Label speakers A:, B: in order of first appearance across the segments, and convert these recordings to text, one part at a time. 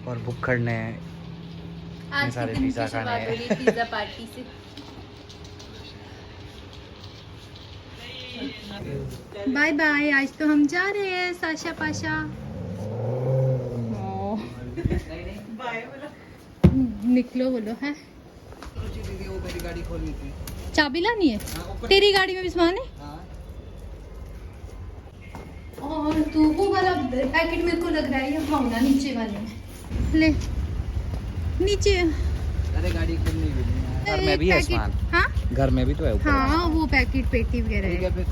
A: और भुक्खड़ ने
B: आज
A: सारे
B: के दिन
A: पिज़्ज़ा
B: की
A: खाने
B: शुरुआत हो रही है पिज़्ज़ा पार्टी से। बाय बाय, आज तो हम जा रहे हैं साशा पाशा। निकलो बोलो है।
A: दीदी वो मेरी गाड़ी खोलनी थी।
B: चाबी लानी है? तेरी गाड़ी में भी सामान है? और तू वो वाला पैकेट मेरे को लग रहा है ये होगा नीचे वाले में। ले नीचे।
A: अरे गाड़ी खोलनी भी नहीं है। घर में भी है सामान।
B: हाँ
A: घर में भी तो है ऊपर।
B: हाँ वो पैकेट पेटी वगैरह है।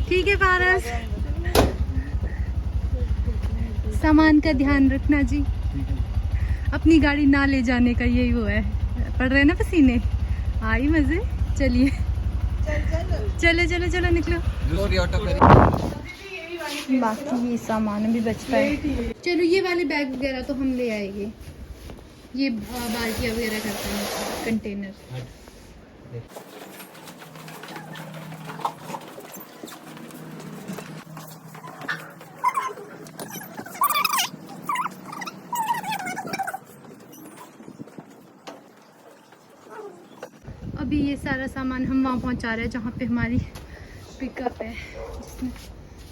B: ठीक है पारस, सामान का ध्यान रखना जी। अपनी गाड़ी ना ले जाने का यही वो है। पड़ रहे ना पसीने, आई मजे। चलिए चलो चलो चलो निकलो।
A: दूसरी ऑटो करी।
B: बाकी ये सामान भी बचता है। चलो ये वाले बैग वगैरह तो हम ले आएंगे। ये बाल्टियाँ वगैरह करते हैं कंटेनर। अभी ये सारा सामान हम वहाँ पहुँचा रहे हैं जहाँ पे हमारी पिकअप है,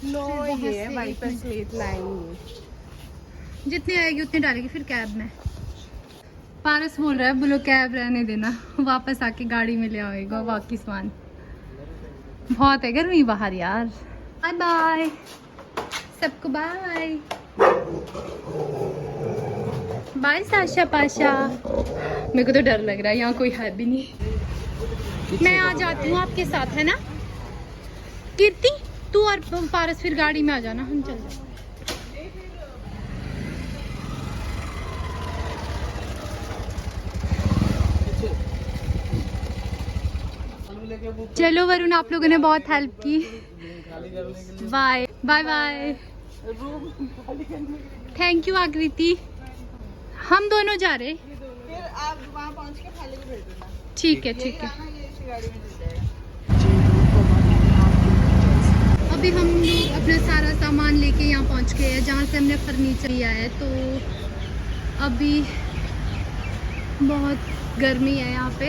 B: ये वाइपर स्लेट लाएंगे। जितनी आएगी उतनी डालेगी फिर कैब में। पारस बोल रहा है बोलो कैब रहने देना, वापस आके गाड़ी में ले आएगा बाकी सामान। बहुत है गर्मी बाहर यार। बाय बाय सबको, बाय बाय साशा पाशा। मेरे को तो डर लग रहा है, यहाँ कोई है भी नहीं। मैं आ जाती हूँ आपके साथ, है ना कीर्ति? तू और पारस फिर गाड़ी में आ जाना, हम चल जाए। चलो वरुण, आप लोगों ने बहुत हेल्प की। Bye bye bye. Thank you Akriti. हम दोनों जा रहे।
C: फिर आप वहाँ पहुँच के खाली भेज देना।
B: ठीक है ठीक है।
C: गाड़ी में चल जाएगा।
B: अभी हम लोग अपना सारा सामान लेके यहाँ पहुँच गए हैं जहाँ से हमने फर्नीचर लिया है। तो अभी बहुत गर्मी है यहाँ पे।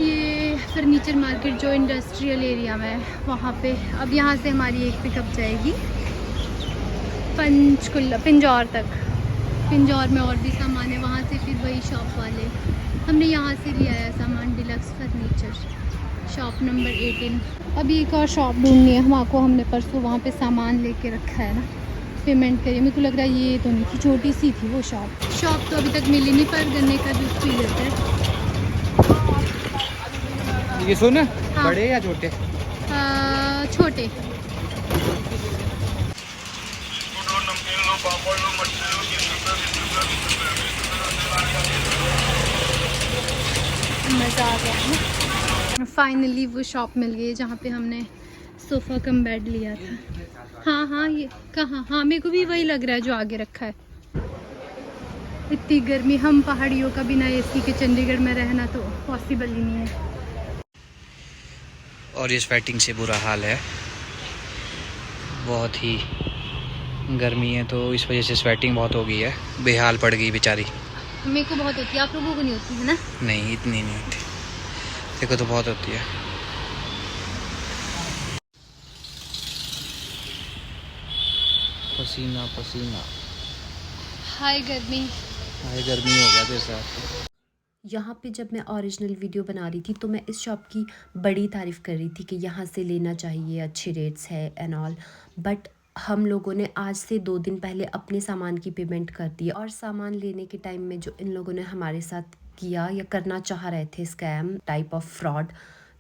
B: ये फर्नीचर मार्केट जो इंडस्ट्रियल एरिया में है वहाँ पे। अब यहाँ से हमारी एक पिकअप जाएगी पंचकुला पिंजौर तक। पिंजौर में और भी सामान है, वहाँ से फिर वही शॉप वाले। हमने यहाँ से लिया है सामान डिलक्स फर्नीचर, शॉप नंबर 18। अभी एक और शॉप ढूंढनी है हमारे को। हमने परसों वहाँ पे सामान लेके रखा है ना, पेमेंट करिए। मेरे को लग रहा है ये तो नहीं थी, छोटी सी थी वो शॉप तो अभी तक मिली नहीं, पर गन्ने का जूस पी लेते हैं।
A: ये सुन,
B: हाँ।
A: बड़े या छोटे?
B: छोटे। मज़ा आ गया है। फाइनली वो शॉप मिल गई जहाँ पे हमने सोफ़ा कम बेड लिया था। हाँ हाँ ये कहाँ, हाँ मेरे को भी वही लग रहा है जो आगे रखा है। इतनी गर्मी, हम पहाड़ियों का बिना एसी के चंडीगढ़ में रहना तो पॉसिबल ही नहीं है।
A: और इस स्वेटिंग से बुरा हाल है, बहुत ही गर्मी है तो इस वजह से स्वेटिंग बहुत हो गई है। बेहाल पड़ गई बेचारी।
B: मेरे को बहुत होती है, आप लोगों को नहीं होती है ना?
A: नहीं इतनी नहीं होती, देखो तो बहुत होती है। पसीना पसीना।
B: हाय गर्मी।
A: हाय गर्मी हो गया तेरे साथ।
D: यहाँ पे जब मैं ओरिजिनल वीडियो बना रही थी तो मैं इस शॉप की बड़ी तारीफ़ कर रही थी कि यहाँ से लेना चाहिए, अच्छे रेट्स है एंड ऑल। बट हम लोगों ने आज से 2 दिन पहले अपने सामान की पेमेंट कर दी, और सामान लेने के टाइम में जो इन लोगों ने हमारे साथ किया या करना चाह रहे थे, स्कैम टाइप ऑफ फ्रॉड,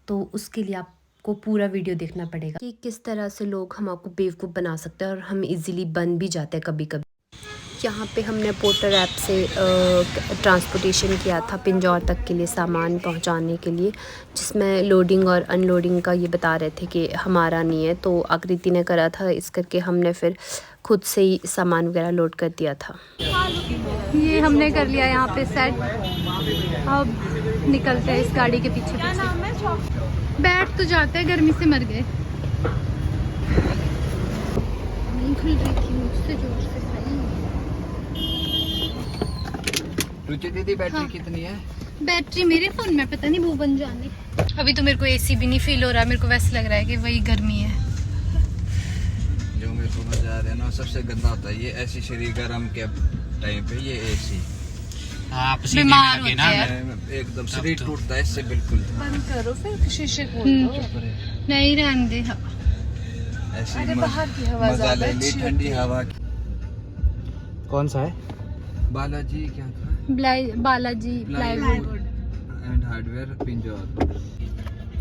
D: तो उसके लिए आपको पूरा वीडियो देखना पड़ेगा कि किस तरह से लोग हमको बेवकूफ़ बना सकते हैं और हम इजीली बन भी जाते हैं कभी कभी। यहाँ पे हमने पोर्टर ऐप से ट्रांसपोर्टेशन किया था पिंजौर तक के लिए सामान पहुँचाने के लिए, जिसमें लोडिंग और अनलोडिंग का ये बता रहे थे कि हमारा नहीं है, तो आकृति ने करा था। इस करके हमने फिर खुद से ही सामान वगैरह लोड कर दिया था।
B: ये हमने कर लिया यहाँ पे सेट। अब निकलते हैं इस गाड़ी के पीछे बैठ तो जाते हैं, गर्मी से मर गए। खुल रही थी मुझसे जोर से भाई।
A: रुचि दीदी बैटरी कितनी है?
B: बैटरी मेरे फोन में पता नहीं, भूवन जाने। अभी तो मेरे को एसी भी नहीं फील हो रहा, मेरे को वैसे लग रहा है कि वही गर्मी है।
A: जो मेरे को मजा आ रहा है ना, सबसे गंदा होता है ये ऐसी शरीर गर्म के टाइम पे ये एसी।
E: आप सीने
B: बीमार
E: में लगे
B: होते
E: ना
B: हैं।
A: एकदम शरीर टूटता है इससे बिल्कुल।
C: बंद करो फिर शीशे खोल दो।
B: नहीं रहने दे।
A: ऐसी
C: अरे बाहर की हवा
A: मजा
C: ज्यादा
A: ले ली
C: अच्छी
A: ठंडी
C: होती है।
A: हवा की।
E: कौन सा है?
A: बालाजी क्या था?
B: Balaji plywood.
A: And hardware Pinjore.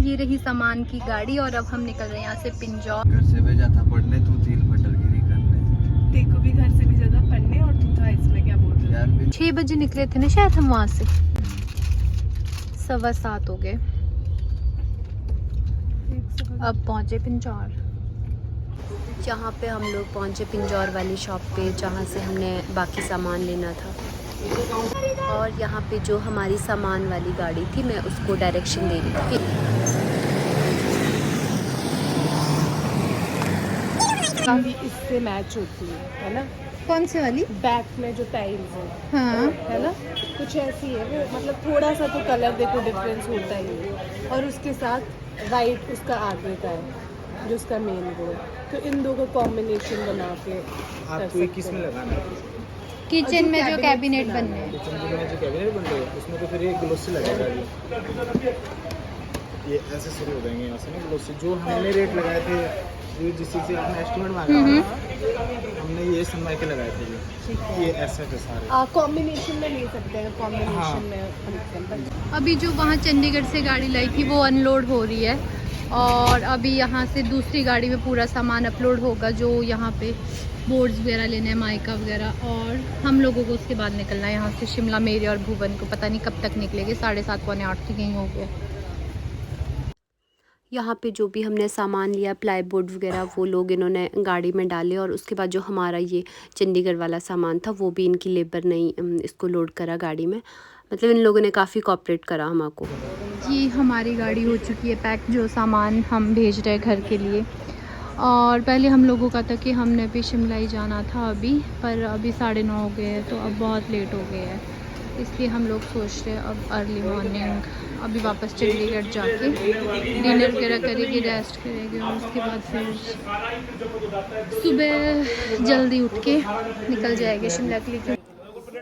B: ये रही सामान की गाड़ी और अब हम निकल रहे हैं यहाँ से पिंजौर।
A: घर से भेजा था पढ़ने, तू तिल फटलगिरी करने।
C: देखो भी घर से भी ज्यादा पढ़ने और तू था इसमें क्या बोल रहे
A: यार भी
B: 6 बजे निकले थे ना शायद हम वहाँ से। 7:15 हो गए, अब पहुँचे पिंजौर।
D: यहाँ पे हम लोग पहुँचे पिंजौर वाली शॉप पे जहाँ से हमने बाकी सामान लेना था। और यहाँ पे जो हमारी सामान वाली गाड़ी थी मैं उसको डायरेक्शन दे रही थी।
C: काफी इससे मैच होती है ना?
B: कौन से वाली?
C: बैक में जो टाइल्स है,
B: हाँ
C: है ना, कुछ ऐसी है वो, मतलब थोड़ा सा तो कलर देखो डिफरेंस होता ही है। और उसके साथ वाइट उसका आगे का है जो उसका मेन वो है, तो इन दो को कॉम्बिनेशन बना के
E: आपको किस में लगाना है?
B: किचन में जो कैबिनेट बनने हैं।
E: किचन में जो कैबिनेट बन रहे हैं उसमें तो फिर ये ग्लोसी लगेगा। ये ऐसे शुरू हो जाएंगे यहाँ से ना ग्लोसी। जो हमने रेट लगाए थे, जो जिस चीज़ से आपने एस्टिमेट मांगा था, हमने ये समझ के लगाए थे। ये ऐसा के सारे
C: कॉम्बिनेशन में ले सकते हैं, कॉम्बिनेशन में।
B: अभी जो वहाँ चंडीगढ़ से गाड़ी लाई थी वो अनलोड हो रही है और अभी यहाँ से दूसरी गाड़ी में पूरा सामान अपलोड होगा, जो यहाँ पे बोर्ड्स वगैरह लेने हैं, माइका वगैरह। और हम लोगों को उसके बाद निकलना है यहाँ से शिमला। मेरे और भुवन को पता नहीं कब तक निकलेंगे, 7:30 पौने 8 तक कहीं हो गए।
D: यहाँ पे जो भी हमने सामान लिया प्लाईवुड वगैरह वो लोग इन्होंने गाड़ी में डाले। और उसके बाद जो हमारा ये चंडीगढ़ वाला सामान था वो भी इनकी लेबर ने इसको लोड करा गाड़ी में। मतलब इन लोगों ने काफ़ी कोऑपरेट करा हमको।
B: ये हमारी गाड़ी हो चुकी है पैक, जो सामान हम भेज रहे हैं घर के लिए। और पहले हम लोगों का था कि हमने भी शिमला ही जाना था अभी, पर अभी 9:30 हो गए हैं तो अब बहुत लेट हो गए हैं, इसलिए हम लोग सोच रहे हैं अब अर्ली मॉर्निंग अभी वापस चंडीगढ़ जाके डिनर वगैरह करेंगे, रेस्ट करेंगे और उसके बाद फिर सुबह जल्दी उठ के निकल जाएंगे शिमला के लिए।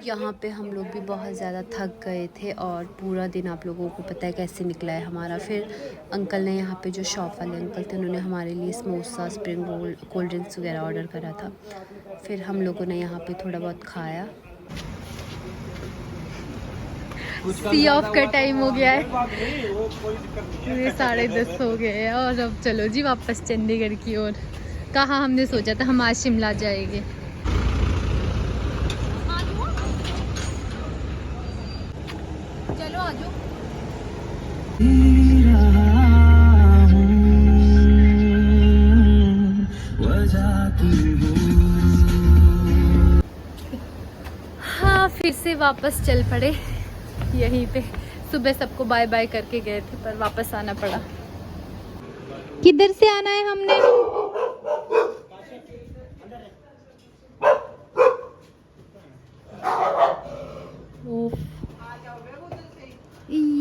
D: यहाँ पे हम लोग भी बहुत ज़्यादा थक गए थे और पूरा दिन आप लोगों को पता है कैसे निकला है हमारा। फिर अंकल ने यहाँ पे जो शॉप वाले अंकल थे उन्होंने हमारे लिए samosa, spring roll, cold drinks वगैरह ऑर्डर करा था। फिर हम लोगों ने यहाँ पे थोड़ा बहुत खाया।
B: सी ऑफ का टाइम हो गया है, ये 10:30 हो गए हैं और अब चलो जी वापस चंडीगढ़ की ओर। कहाँ हमने सोचा था हम आज शिमला जाएंगे। चलो आ जाओ। हाँ फिर से वापस चल पड़े यहीं पे। सुबह सबको बाय बाय करके गए थे पर वापस आना पड़ा। किधर से आना है हमने?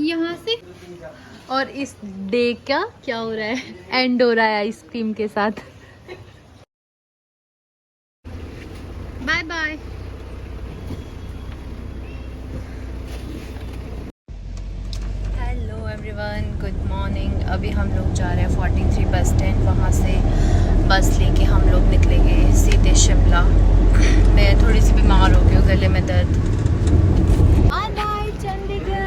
B: यहाँ से। और इस डे का क्या हो रहा है, एंड हो रहा है आइसक्रीम के साथ। Bye bye.
D: Hello everyone, good morning. अभी हम लोग जा रहे हैं 43 बस स्टैंड। वहाँ से बस लेके हम लोग निकलेंगे सीधे शिमला। मैं थोड़ी सी बीमार हो गई हूँ, गले में दर्द। Bye bye Chandigarh.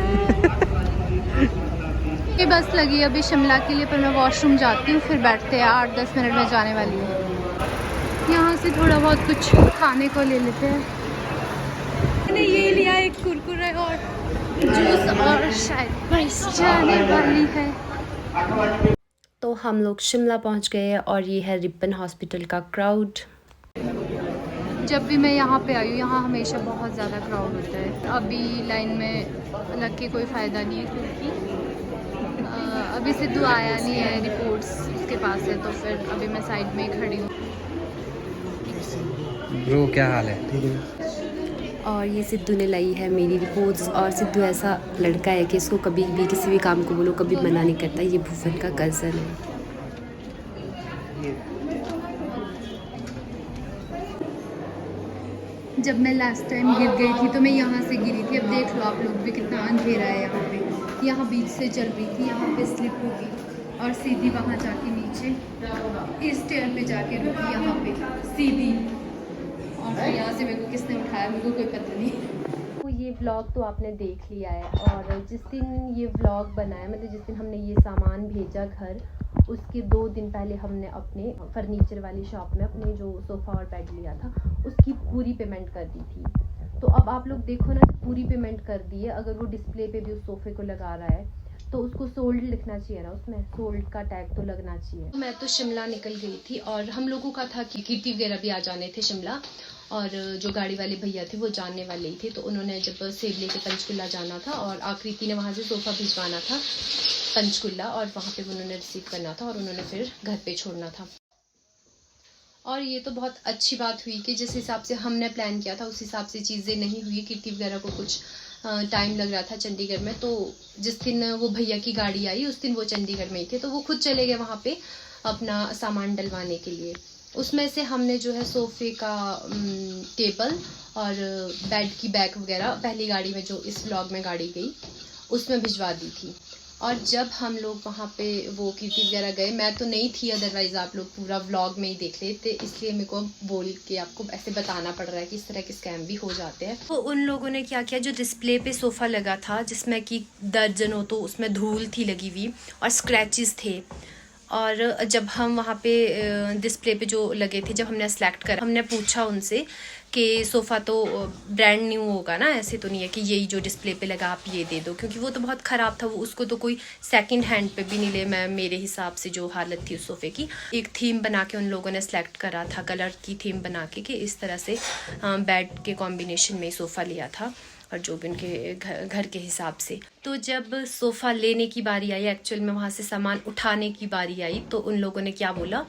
B: ये बस लगी अभी शिमला के लिए, पर मैं वॉशरूम जाती हूँ, फिर बैठते हैं। 8-10 मिनट में जाने वाली हूँ। यहाँ से थोड़ा बहुत कुछ खाने को ले लेते हैं। मैंने ये लिया एक कुरकुरे और जूस और शायद बस जाने वाली है।
D: तो हम लोग शिमला पहुँच गए और ये है रिपन हॉस्पिटल का क्राउड।
B: जब भी मैं यहाँ पे आई हूँ यहाँ हमेशा बहुत ज़्यादा क्राउड होता है। अभी लाइन में लग के कोई फ़ायदा नहीं है क्योंकि अभी सिद्धू आया नहीं है, रिपोर्ट्स उसके पास है, तो फिर अभी मैं साइड में ही खड़ी हूँ।
A: ब्रो क्या हाल है?
E: ठीक है।
D: और ये सिद्धू ने लाई है मेरी रिपोर्ट्स। और सिद्धू ऐसा लड़का है कि इसको कभी भी किसी भी काम को बोलो कभी मना नहीं करता। ये भूवन का कज़न है।
B: जब मैं लास्ट टाइम गिर गई थी तो मैं यहाँ से गिरी थी। अब देख लो आप लोग भी कितना अंधेरा है यहाँ पे। यहाँ बीच से चल रही थी, यहाँ पे स्लिप होगी और सीधी वहाँ जाके नीचे इस स्टेयर पे जाके रुकी यहाँ पे सीधी। और फिर यहाँ से मेरे को किसने उठाया मेरे को कोई पता नहीं।
D: तो ये व्लॉग तो आपने देख लिया है। और जिस दिन ये व्लॉग बनाया, मतलब जिस दिन हमने ये सामान भेजा घर, उसके 2 दिन पहले हमने अपने फर्नीचर वाली शॉप में अपने जो सोफ़ा और बेड लिया था उसकी पूरी पेमेंट कर दी थी। तो अब आप लोग देखो ना, पूरी पेमेंट कर दी है। अगर वो डिस्प्ले पे भी उस सोफ़े को लगा रहा है तो उसको सोल्ड लिखना चाहिए ना, उसमें सोल्ड का टैग तो लगना चाहिए। मैं तो शिमला निकल गई थी और हम लोगों का था कि कीर्ति वगैरह भी आ जाने थे शिमला। और जो गाड़ी वाले भैया थे वो जानने वाले ही थे, तो उन्होंने जब सेब लेके पंचकुला जाना था और आकृति ने वहाँ से सोफ़ा भिजवाना था पंचकुला और वहाँ पे उन्होंने रिसीव करना था और उन्होंने फिर घर पे छोड़ना था। और ये तो बहुत अच्छी बात हुई कि जिस हिसाब से हमने प्लान किया था उस हिसाब से चीज़ें नहीं हुई। कीर्ति वगैरह को कुछ टाइम लग रहा था चंडीगढ़ में, तो जिस दिन वो भैया की गाड़ी आई उस दिन वो चंडीगढ़ में ही थे, तो वो खुद चले गए वहाँ पे अपना सामान डलवाने के लिए। उसमें से हमने जो है सोफ़े का टेबल और बेड की बैग वगैरह पहली गाड़ी में जो इस व्लॉग में गाड़ी गई उसमें भिजवा दी थी। और जब हम लोग वहाँ पे वो कीर्ति वगैरह गए, मैं तो नहीं थी, अदरवाइज़ आप लोग पूरा व्लॉग में ही देख लेते, इसलिए मेरे को बोल के आपको ऐसे बताना पड़ रहा है कि इस तरह के स्कैम भी हो जाते हैं। तो उन लोगों ने क्या किया, जो डिस्प्ले पे सोफ़ा लगा था जिसमें कि दर्जनों, तो उसमें धूल थी लगी हुई और स्क्रैचेस थे। और जब हम वहाँ पे डिस्प्ले पे जो लगे थे, जब हमने सेलेक्ट करा, हमने पूछा उनसे कि सोफ़ा तो ब्रांड न्यू होगा ना, ऐसे तो नहीं है कि यही जो डिस्प्ले पे लगा आप ये दे दो, क्योंकि वो तो बहुत ख़राब था। वो उसको तो कोई सेकंड हैंड पे भी नहीं ले। मैं मेरे हिसाब से जो हालत थी उस सोफ़े की, एक थीम बना के उन लोगों ने सेलेक्ट करा था, कलर की थीम बना के कि इस तरह से बेड के कॉम्बिनेशन में सोफ़ा लिया था और जो भी उनके घर के हिसाब से। तो जब सोफ़ा लेने की बारी आई, एक्चुअल में वहाँ से सामान उठाने की बारी आई, तो उन लोगों ने क्या बोला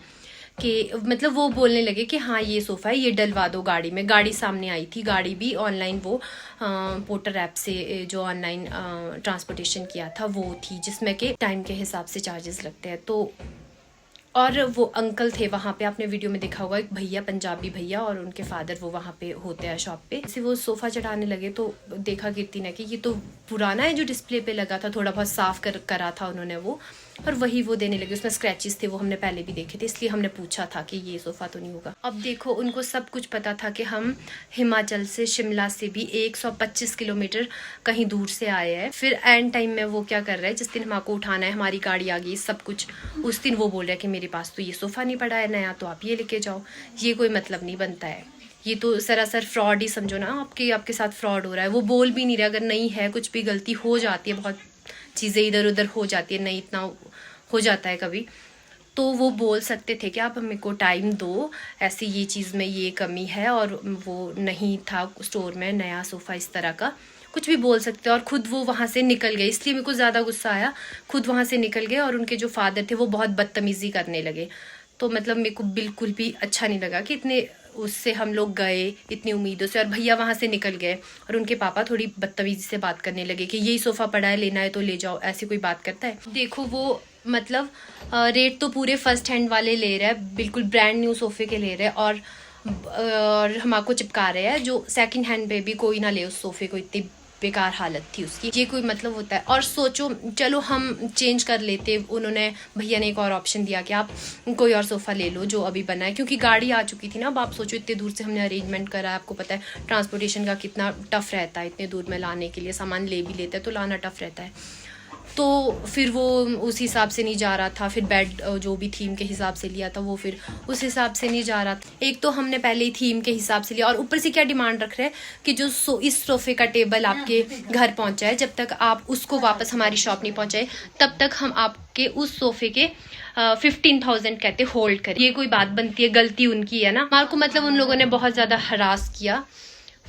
D: कि मतलब वो बोलने लगे कि हाँ ये सोफ़ा है, ये डलवा दो गाड़ी में। गाड़ी सामने आई थी, गाड़ी भी ऑनलाइन वो पोर्टर ऐप से जो ऑनलाइन ट्रांसपोर्टेशन किया था वो थी, जिसमें कि टाइम के हिसाब से चार्जेस लगते हैं। तो और वो अंकल थे वहाँ पे, आपने वीडियो में देखा होगा, एक भैया, पंजाबी भैया, और उनके फादर वो वहाँ पे होते हैं शॉप पे। जैसे वो सोफ़ा चढ़ाने लगे तो देखा कीर्ति ने कि ये तो पुराना है जो डिस्प्ले पे लगा था, थोड़ा बहुत साफ़ करा था उन्होंने वो, और वही वो देने लगे। उसमें स्क्रैचेस थे, वो हमने पहले भी देखे थे, इसलिए हमने पूछा था कि ये सोफ़ा तो नहीं होगा। अब देखो उनको सब कुछ पता था कि हम हिमाचल से, शिमला से भी 125 किलोमीटर कहीं दूर से आए हैं। फिर एंड टाइम में वो क्या कर रहे हैं, जिस दिन हमको उठाना है, हमारी गाड़ी आ गई सब कुछ, उस दिन वो बोल रहे हैं कि मेरे पास तो ये सोफ़ा नहीं पड़ा है नया, तो आप ये लेके जाओ। ये कोई मतलब नहीं बनता है, ये तो सरासर फ्रॉड ही समझो ना, आपके साथ फ्रॉड हो रहा है। वो बोल भी नहीं रहे, अगर नहीं है, कुछ भी गलती हो जाती है, बहुत चीज़ें इधर उधर हो जाती है, नहीं इतना हो जाता है कभी, तो वो बोल सकते थे कि आप हमें को टाइम दो, ऐसी ये चीज़ में ये कमी है, और वो नहीं था स्टोर में नया सोफ़ा इस तरह का, कुछ भी बोल सकते हैं। और ख़ुद वो वहाँ से निकल गए, इसलिए मेरे को ज़्यादा गुस्सा आया। खुद वहाँ से निकल गए और उनके जो फादर थे वो बहुत बदतमीज़ी करने लगे। तो मतलब मेरे को बिल्कुल भी अच्छा नहीं लगा कि इतने उससे हम लोग गए इतनी उम्मीदों से, और भैया वहाँ से निकल गए और उनके पापा थोड़ी बदतमीज़ी से बात करने लगे कि यही सोफ़ा पड़ा है, लेना है तो ले जाओ। ऐसी कोई बात करता है? देखो वो मतलब रेट तो पूरे फर्स्ट हैंड वाले ले रहे हैं, बिल्कुल ब्रांड न्यू सोफ़े के ले रहे हैं, और हमको चिपका रहे हैं जो सेकंड हैंड पे भी कोई ना ले उस सोफ़े को, इतनी बेकार हालत थी उसकी। ये कोई मतलब होता है? और सोचो, चलो हम चेंज कर लेते, उन्होंने भैया ने एक और ऑप्शन दिया कि आप कोई और सोफ़ा ले लो जो अभी बना है, क्योंकि गाड़ी आ चुकी थी ना। अब आप सोचो इतने दूर से हमने अरेंजमेंट करा है, आपको पता है ट्रांसपोर्टेशन का कितना टफ़ रहता है, इतने दूर में लाने के लिए सामान ले भी लेते हैं तो लाना टफ़ रहता है। तो फिर वो उस हिसाब से नहीं जा रहा था, फिर बेड जो भी थीम के हिसाब से लिया था वो फिर उस हिसाब से नहीं जा रहा था। एक तो हमने पहले ही थीम के हिसाब से लिया, और ऊपर से क्या डिमांड रख रहे हैं कि जो इस सोफ़े का टेबल आपके घर पहुंचा है, जब तक आप उसको वापस हमारी शॉप नहीं पहुंचाए तब तक हम आपके उस सोफ़े के 15,000 कहते होल्ड करें। ये कोई बात बनती है? गलती उनकी है ना। हमारे को मतलब उन लोगों ने बहुत ज़्यादा हरास किया।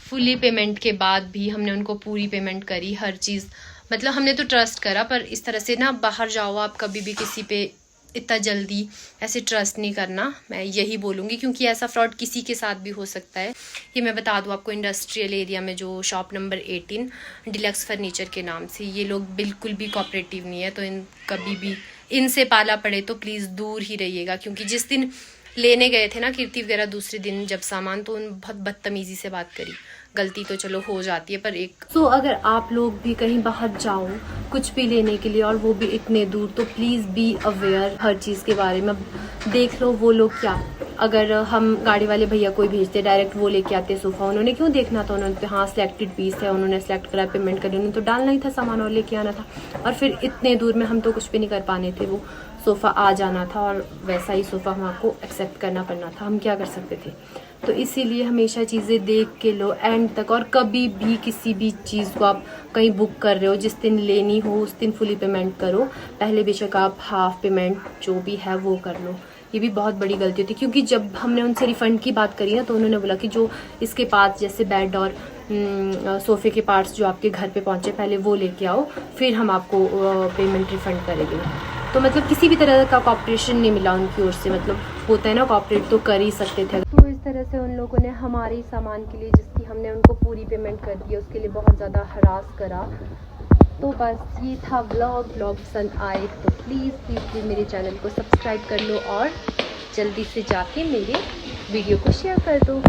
D: फुली पेमेंट के बाद भी हमने उनको पूरी पेमेंट करी, हर चीज़, मतलब हमने तो ट्रस्ट करा। पर इस तरह से ना बाहर जाओ आप, कभी भी किसी पे इतना जल्दी ऐसे ट्रस्ट नहीं करना, मैं यही बोलूँगी, क्योंकि ऐसा फ्रॉड किसी के साथ भी हो सकता है। ये मैं बता दूँ आपको, इंडस्ट्रियल एरिया में जो शॉप नंबर 18 डिलक्स फर्नीचर के नाम से, ये लोग बिल्कुल भी कोऑपरेटिव नहीं है। तो कभी भी इनसे पाला पड़े तो प्लीज़ दूर ही रहिएगा, क्योंकि जिस दिन लेने गए थे ना कीर्ति वगैरह, दूसरे दिन जब सामान, तो उन बहुत बदतमीज़ी से बात करी। गलती तो चलो हो जाती है, पर एक अगर आप लोग भी कहीं बाहर जाओ कुछ भी लेने के लिए और वो भी इतने दूर, तो प्लीज़ बी अवेयर हर चीज़ के बारे में। देख लो वो लोग क्या, अगर हम गाड़ी वाले भैया कोई भेजते डायरेक्ट वो लेके आते सोफ़ा, उन्होंने क्यों देखना था? उन्होंने हाँ सिलेक्टेड पीस है, उन्होंने सेलेक्ट करा, पेमेंट करी, उन्होंने तो डालना ही था सामान और लेके आना था। और फिर इतने दूर में हम तो कुछ भी नहीं कर पाने थे, वो सोफ़ा आ जाना था और वैसा ही सोफ़ा हम आपको एक्सेप्ट करना पड़ना था, हम क्या कर सकते थे? तो इसीलिए हमेशा चीज़ें देख के लो एंड तक, और कभी भी किसी भी चीज़ को आप कहीं बुक कर रहे हो, जिस दिन लेनी हो उस दिन फुली पेमेंट करो। पहले बेशक आप हाफ पेमेंट जो भी है वो कर लो, ये भी बहुत बड़ी गलती होती है। क्योंकि जब हमने उनसे रिफ़ंड की बात करी ना, तो उन्होंने बोला कि जो इसके पास जैसे बेड और सोफ़े के पार्ट्स जो आपके घर पे पहुँचे पहले वो लेके आओ, फिर हम आपको पेमेंट रिफ़ंड करेंगे। तो मतलब किसी भी तरह का कॉपरेशन नहीं मिला उनकी ओर से। मतलब होता है ना, कॉपरेट तो कर ही सकते थे। तो इस तरह से उन लोगों ने हमारे सामान के लिए, जिसकी हमने उनको पूरी पेमेंट कर दी, उसके लिए बहुत ज़्यादा हरास करा। तो बस ये था व्लॉग पसंद आए तो प्लीज़ मेरे चैनल को सब्सक्राइब कर लो और जल्दी से जाके मेरे वीडियो को शेयर कर दो।